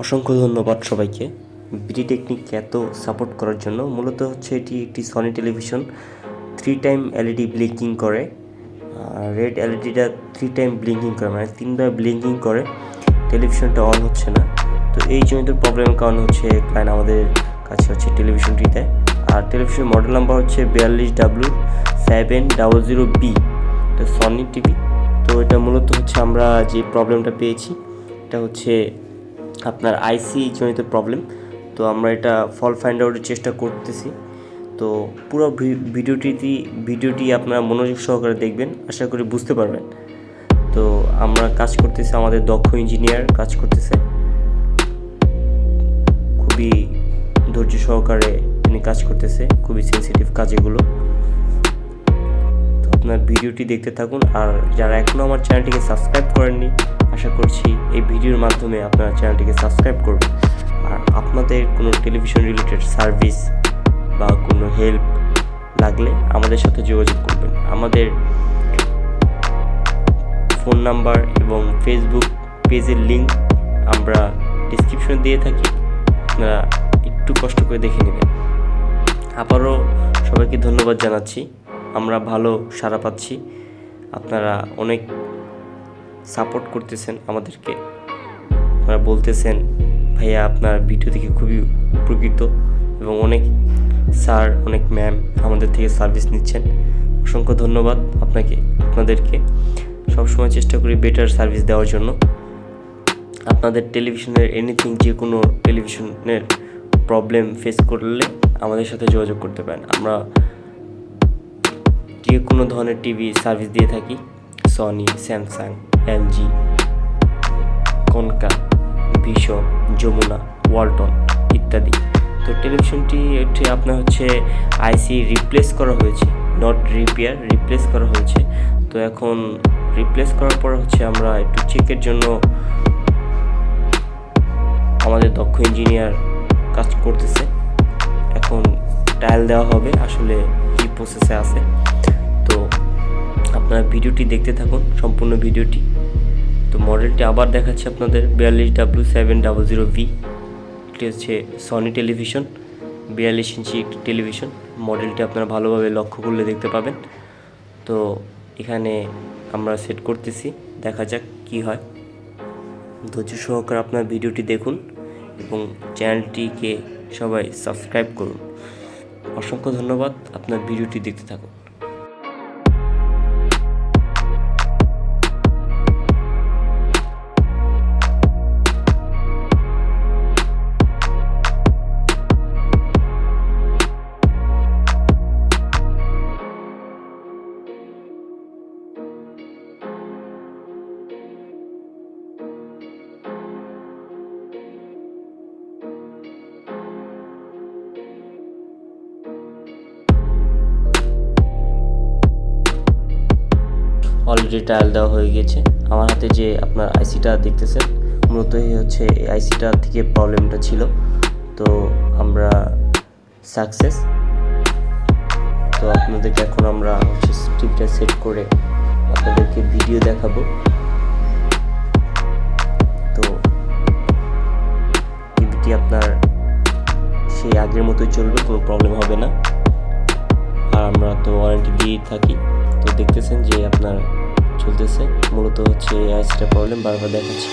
অসংখ্য ধন্যবাদ সবাইকে BD-Technic এত সাপোর্ট করার জন্য। মূলত হচ্ছে এটি একটি Sony television, 3 time LED blinking করে। রেড এলইডিটা 3 টাইম ব্লিঙ্কিং করে, মানে 3বার ব্লিঙ্কিং করে, টেলিভিশনটা অন হচ্ছে না। তো এই জনিত প্রবলেমের কারণ হচ্ছে ক্লায়েন্ট আমাদের কাছে হচ্ছে টেলিভিশনটি দেয়। আর টেলিভিশনের মডেল নাম্বার হচ্ছে 42W700B, এটা সনি টিভি। তো এটা মূলত হচ্ছে আমরা যে প্রবলেমটা পেয়েছি এটা হচ্ছে আপনার আইসি জনিত প্রবলেম। তো আমরা এটা ফল্ট ফাইন্ড আউটের চেষ্টা করতেছি। তো পুরো ভিডিওটি আপনারা মনোযোগ সহকারে দেখবেন, আশা করি বুঝতে পারবেন। তো আমরা কাজ করতেছি, আমাদের দক্ষ ইঞ্জিনিয়ার কাজ করতেছে, খুবই ধৈর্য সহকারে তিনি কাজ করতেছে, খুবই সেন্সিটিভ কাজ এগুলো। তো আপনার ভিডিওটি দেখতে থাকুন। আর যারা এখনও আমার চ্যানেলটিকে সাবস্ক্রাইব করেননি, আশা করছি এই ভিডিওর মাধ্যমে আপনারা চ্যানেলটিকে সাবস্ক্রাইব করবেন। আর আপনাদের কোনো টেলিভিশন রিলেটেড সার্ভিস বা কোনো হেল্প লাগলে আমাদের সাথে যোগাযোগ করবেন। আমাদের ফোন নাম্বার এবং ফেসবুক পেজের লিঙ্ক আমরা ডিসক্রিপশনে দিয়ে থাকি, আপনারা একটু কষ্ট করে দেখে নেবেন। আবারও সবাইকে ধন্যবাদ জানাচ্ছি, আমরা ভালো সাড়া পাচ্ছি, আপনারা অনেক সাপোর্ট করতেছেন আমাদেরকে। আপনারা বলতেছেন ভাইয়া আপনার ভিডিও থেকে খুবই উপকৃত, এবং অনেক স্যার অনেক ম্যাম আমাদের থেকে সার্ভিস নিচ্ছেন। অসংখ্য ধন্যবাদ আপনাদেরকে। সবসময় চেষ্টা করি বেটার সার্ভিস দেওয়ার জন্য। আপনাদের টেলিভিশনের এনিথিং, যে কোনো টেলিভিশনের প্রবলেম ফেস করলে আমাদের সাথে যোগাযোগ করতে পারেন। আমরা যে কোনো ধরনের টিভি সার্ভিস দিয়ে থাকি, Sony, Samsung, LG, Konka, Vision, Jamuna, Walton ইত্যাদি। তো টেলিভিশনটি আপনার হচ্ছে আইসি রিপ্লেস করা হয়েছে, নট রিপেয়ার, রিপ্লেস করা হয়েছে। তো এখন রিপ্লেস করার পর হচ্ছে আমরা একটু চেকের জন্য আমাদের দক্ষ ইঞ্জিনিয়ার কাজ করতেছে। এখন টাইল দেওয়া হবে, আসলে কি প্রসেসে আছে। তো আপনারা ভিডিওটি দেখতে থাকুন, সম্পূর্ণ ভিডিওটি। তো মডেলটি আবার দেখাচ্ছি আপনাদের 42W700B। এটি হচ্ছে সনি টেলিভিশন, 42 ইঞ্চি একটি টেলিভিশন। মডেলটি আপনারা ভালোভাবে লক্ষ্য করলে দেখতে পাবেন। তো এখানে আমরা সেট করতেছি, দেখা যাক কি হয়। ধৈর্য সহকারে আপনার ভিডিওটি দেখুন এবং চ্যানেলটিকে সবাই সাবস্ক্রাইব করুন। অসংখ্য ধন্যবাদ, আপনার ভিডিওটি দেখতে থাকুন। অলরেডি টাইল দেওয়া হয়ে গেছে। আমার হাতে যে আপনার আইসিটা দেখতেছেন, মূলত এই হচ্ছে এই আইসিটা থেকে প্রবলেমটা ছিল। তো আমরা সাকসেস। তো আপনাদেরকে এখন আমরা হচ্ছে টিভিটা সেট করে আপনাদেরকে ভিডিও দেখাবো। তো টিভিটি আপনার সেই আগের মতোই চলবে, কোনো প্রবলেম হবে না। আর আমরা তো ওয়ারেন্টি দিয়ে থাকি। তো দেখতেছেন যে আপনার চলতেছে, মূলত হচ্ছে আইসিটা প্রবলেম বারবার দেখাচ্ছি।